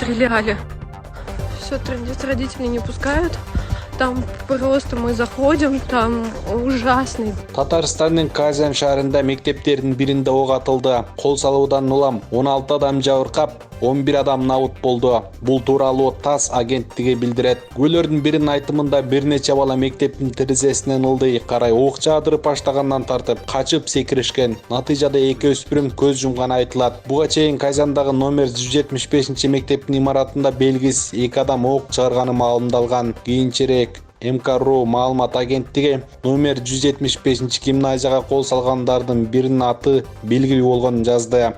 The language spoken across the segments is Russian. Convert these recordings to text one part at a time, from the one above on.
расстреляли. Все трындец, родители не пускают. Там просто мы заходим, там ужасный. Татарстанның Казан шаарында мектептердин биринде ок атылды. Кол салуудан улам 16 адам жабыркап, 11 адам набыт болду. Бул тууралуу ТАСС агенттиги билдирет. Күлөрдүн биринин айтымында бир нече бала мектептин терезесинен ылдый карай ок жаадырып баштагандан тартып качып секиришкен. Натыйжада эки өспүрүм көз жумганы айтылат. Буга чейин Казандагы номер 175 мектептин имаратында белгисиз 2 адам ок чыгарганы маалымдалган. Кийинчерээк МКРУ маалымат агенттиги номер 175 гимназияга кол салгандардын биринин аты белгилүү болгонун жазды.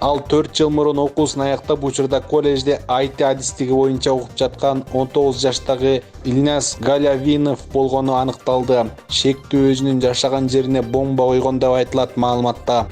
Ал 4 жыл мурун окуусун аяктап учурда колледжде IT адистиги боюнча окуп жаткан 19 жаштагы Ильнас Галявинов болгону аныкталды. Шектүү өзүнүн жашаган жерине бомба койгон деп айтылат маалыматта.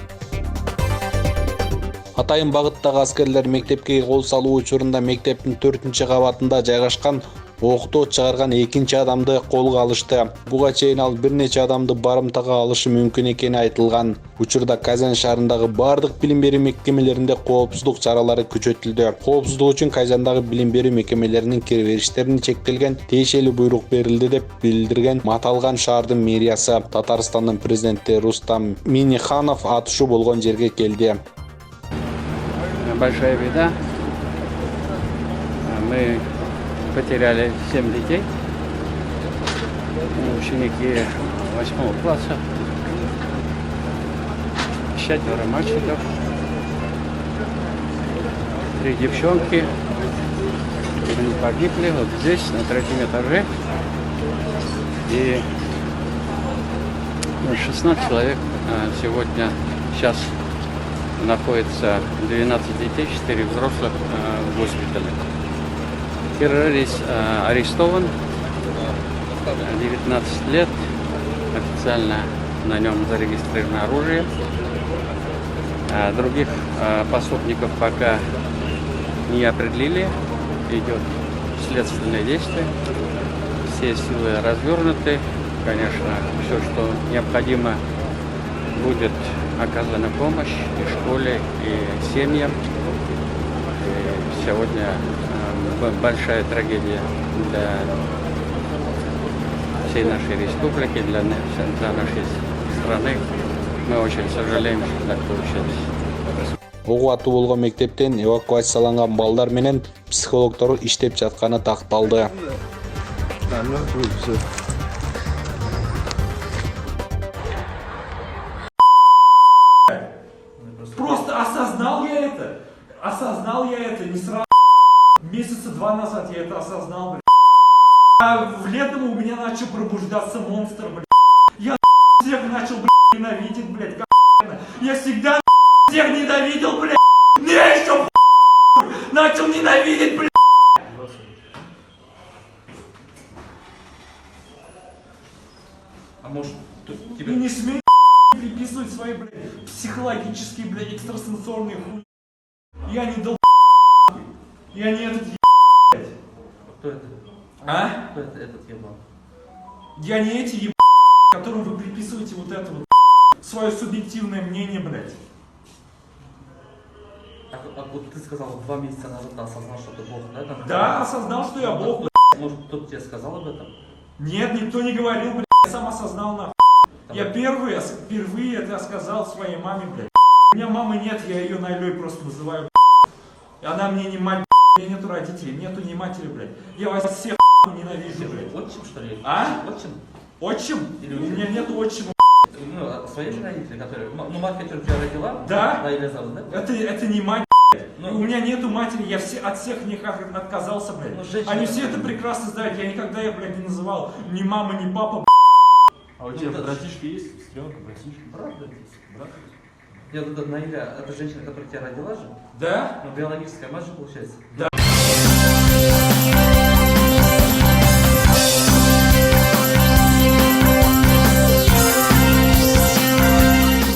Атайын багыттагы аскерлер мектепке кол салуу учурунда мектептин 4-кабатында жайгашкан окту чыгарган экинчи адамды колго алышты. Буга чейин ал бир нече адамды барымтага алышы мүмкүн экени айтылган. Учурда Казан шаарындагы бардык билим берүү мекемелеринде коопсуздук чаралары күчөтүлдү. Коопсуздук үчүн Казандагы билим берүү мекемелеринин киребериштерине чектелген тиешелүү буйрук берилди деп билдирген Маталган шаардын мэриясы. Татарстандын президенти Рустам Минниханов атышуу болгон жерге келди. Большая беда. Мы потеряли 7 детей, ученики 8 класса, 4 мальчиков, 3 девчонки. Они погибли вот здесь, на 3-м этаже. И 16 человек сегодня, сейчас находится 12 детей, 4 взрослых в госпитале. Террорист арестован, 19 лет, официально на нем зарегистрировано оружие. Других пособников пока не определили, идет следственное действие, все силы развернуты, конечно, все, что необходимо, будет оказана помощь и школе, и семьям. И сегодня большая трагедия для всей нашей республики, для нашей страны. Мы очень сожалеем, что так получилось. Ок атуу болгон мектептен эвакуацияланган балдар менен психологтору иштеп жатканы такталды. Просто осознал я это не сразу. Месяца 2 назад я это осознал, блядь. А в летом у меня начал пробуждаться монстр, блядь. Я всех начал, блядь, ненавидеть, блядь, как я всегда всех ненавидел, блядь. Я еще начал ненавидеть, блядь. А может, Тебе не смей приписывать свои, блядь, психологические, блядь, экстрасенсорные хуй. Я не дал, я не этот, блядь. кто это? А? Кто это этот ебан? Я не эти, которым вы приписываете вот это вот, свое субъективное мнение, блядь. А вот ты сказал 2 месяца назад, ты осознал, что ты бог, да? Да, осознал, что я бог, блядь. Может, кто-то тебе сказал об этом? Нет, никто не говорил, блядь, я сам осознал, нахуй. Я впервые это сказал своей маме, блядь. У меня мамы нет, я ее Найлей просто называю, блядь. И она мне не мать, блядь. У меня нету родителей, нету ни матери, блядь. Я вас всех ненавижу, блядь. Отчим, что ли? А? Отчим? Отчим? Или У меня нету отчима. Ну, свои же родители, которые... Ну, мать, которая тебя родила? Да? Или зовут, да? Это не мать, блядь. Ну, у меня нету матери, я от всех них отказался, блядь. Ну, женщина, они все это прекрасно знают, я никогда, блядь, не называл ни мама, ни папа, блядь. А у тебя братишки есть? Сестренка, братишка? брат, брат. Нет, это Наиля, это женщина, которая тебя родила же? Да? Ну, биологическая мать же получается. Да.